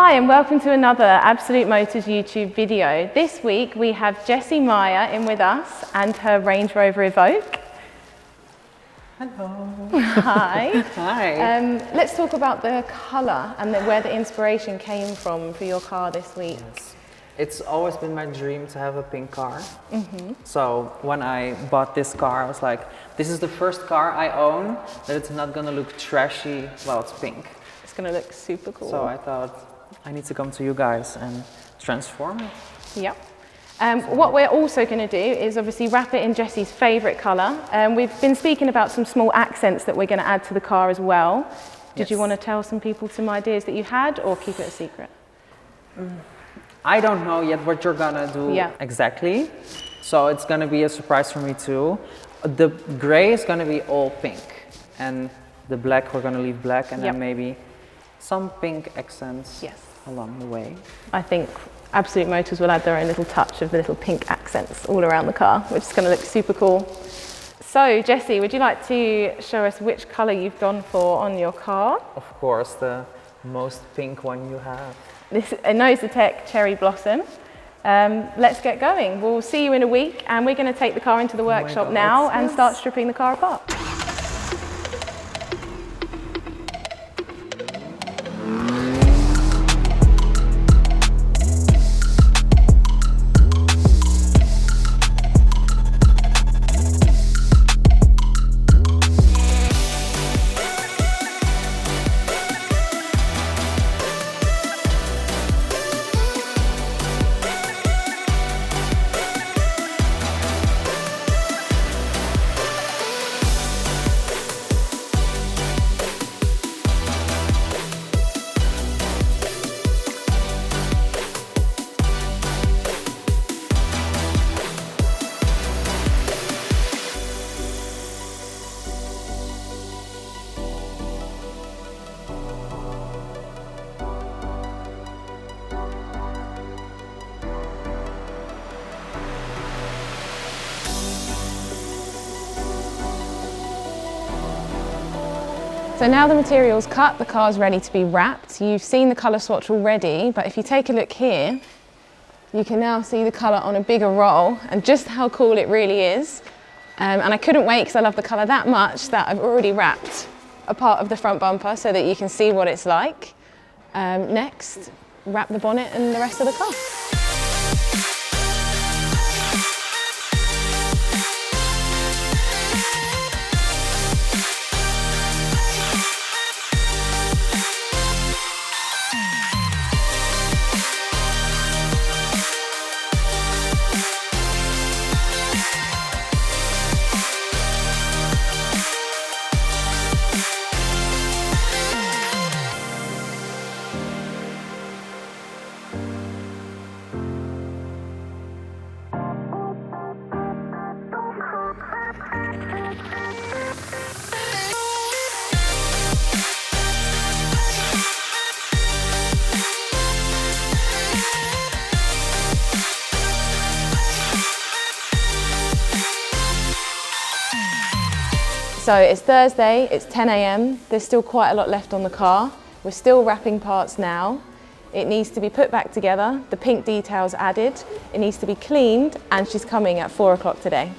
Hi and welcome to another Absolute Motors YouTube video. This week we have Jessie Maya in with us and her Range Rover Evoque. Hello. Hi. Hi. Let's talk about the colour and where the inspiration came from for your car this week. Yes. It's always been my dream to have a pink car. So when I bought this car, I was like, this is the first car I own that it's not gonna look trashy while it's pink. It's going to look super cool. So I thought I need to come to you guys and transform it. Yep. What we're also going to do is obviously wrap it in Jessie's favourite colour. We've been speaking about some small accents that we're going to add to the car as well. Did you want to tell some people some ideas that you had or keep it a secret? I don't know yet what you're gonna do exactly. So it's gonna be a surprise for me too. The grey is gonna be all pink and the black we're gonna leave black and then maybe some pink accents along the way. I think Absolute Motors will add their own little touch of the little pink accents all around the car, which is going to look super cool. So Jessie, would you like to show us which colour you've gone for on your car? Of course, the most pink one you have. This is Inozetek Cherry Blossom. Let's get going. We'll see you in a week and we're going to take the car into the workshop now and start stripping the car apart. So now the material's cut, the car's ready to be wrapped. You've seen the colour swatch already, but if you take a look here, you can now see the colour on a bigger roll and just how cool it really is. And I couldn't wait because I love the colour that much that I've already wrapped a part of the front bumper so that you can see what it's like. Next, wrap the bonnet and the rest of the car. So it's Thursday, it's 10 AM, there's still quite a lot left on the car. We're still wrapping parts now. It needs to be put back together, the pink details added, it needs to be cleaned, and she's coming at 4 o'clock today.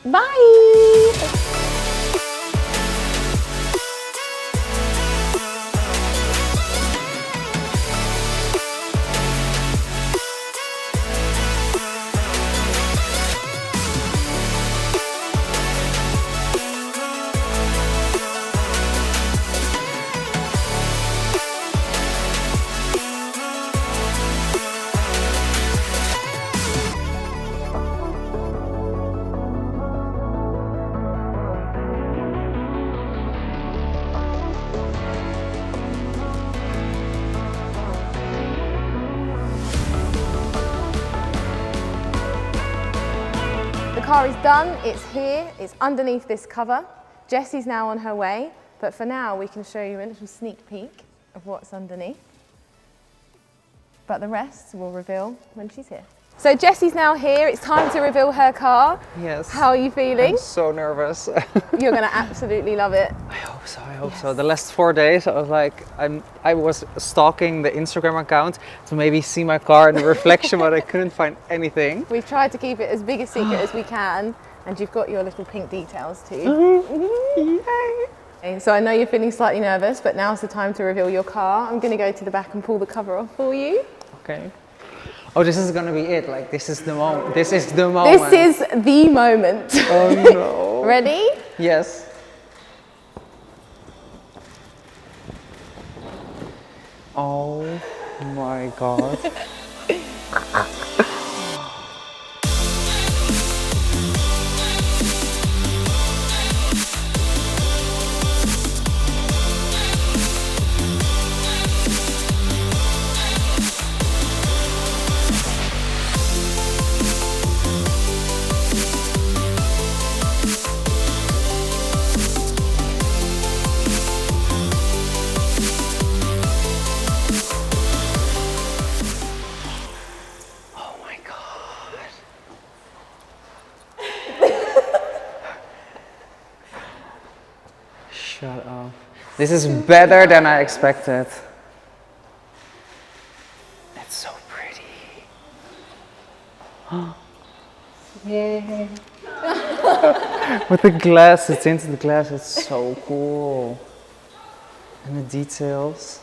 Bye! The car is done, it's here, it's underneath this cover. Jessie's now on her way, but for now we can show you a little sneak peek of what's underneath. But the rest we'll reveal when she's here. So Jessie's now here. It's time to reveal her car. Yes. How are you feeling? I'm so nervous. You're going to absolutely love it. I hope so, I hope so. The last 4 days I was like, I was stalking the Instagram account to maybe see my car in the reflection, but I couldn't find anything. We've tried to keep it as big a secret as we can, and you've got your little pink details too. Yay. So I know you're feeling slightly nervous, but now's the time to reveal your car. I'm going to go to the back and pull the cover off for you. Okay. Oh, this is gonna be it. Like, this is the moment. This is the moment. This is the moment. Oh no. Ready? Yes. Oh my God. Shut up. This is better than I expected. It's so pretty. Yay. With the glass, the tinted glass, it's so cool. And the details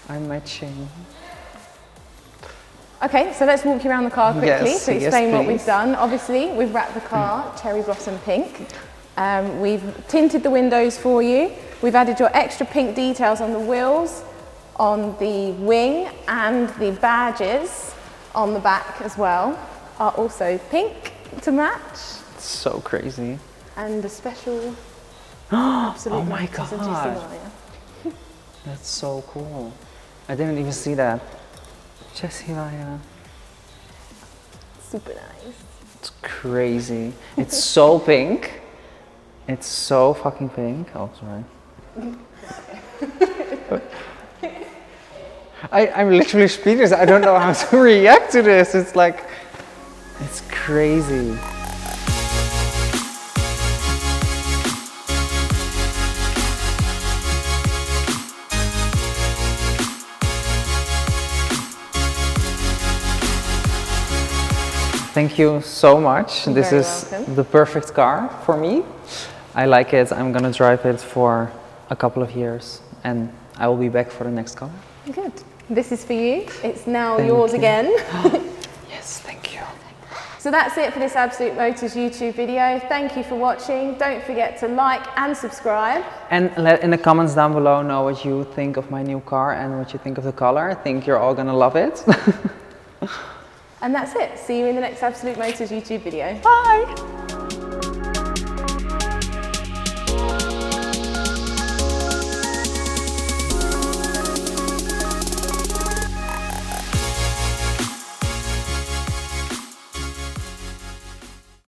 are matching. Okay, so let's walk you around the car quickly to explain what we've please. done. Obviously, we've wrapped the car cherry blossom pink. We've tinted the windows for you. We've added your extra pink details on the wheels, on the wing, and the badges on the back as well are also pink to match. It's so crazy. And a special absolute Oh my motors of God. Jessie Maya. That's so cool. I didn't even see that. Jessie Maya. Super nice. It's crazy. It's so pink. It's so fucking pink. Oh, sorry. I'm literally speechless. I don't know how to react to this. It's like, it's crazy. Thank you so much. You're this very is welcome. the perfect car for me. I like it. I'm gonna drive it for a couple of years and I will be back for the next car. Good. This is for you. It's now Thank yours you. again. Yes, thank you. So that's it for this Absolute Motors YouTube video. Thank you for watching. Don't forget to like and subscribe. And let in the comments down below know what you think of my new car and what you think of the color. I think you're all gonna love it. And that's it. See you in the next Absolute Motors YouTube video. Bye!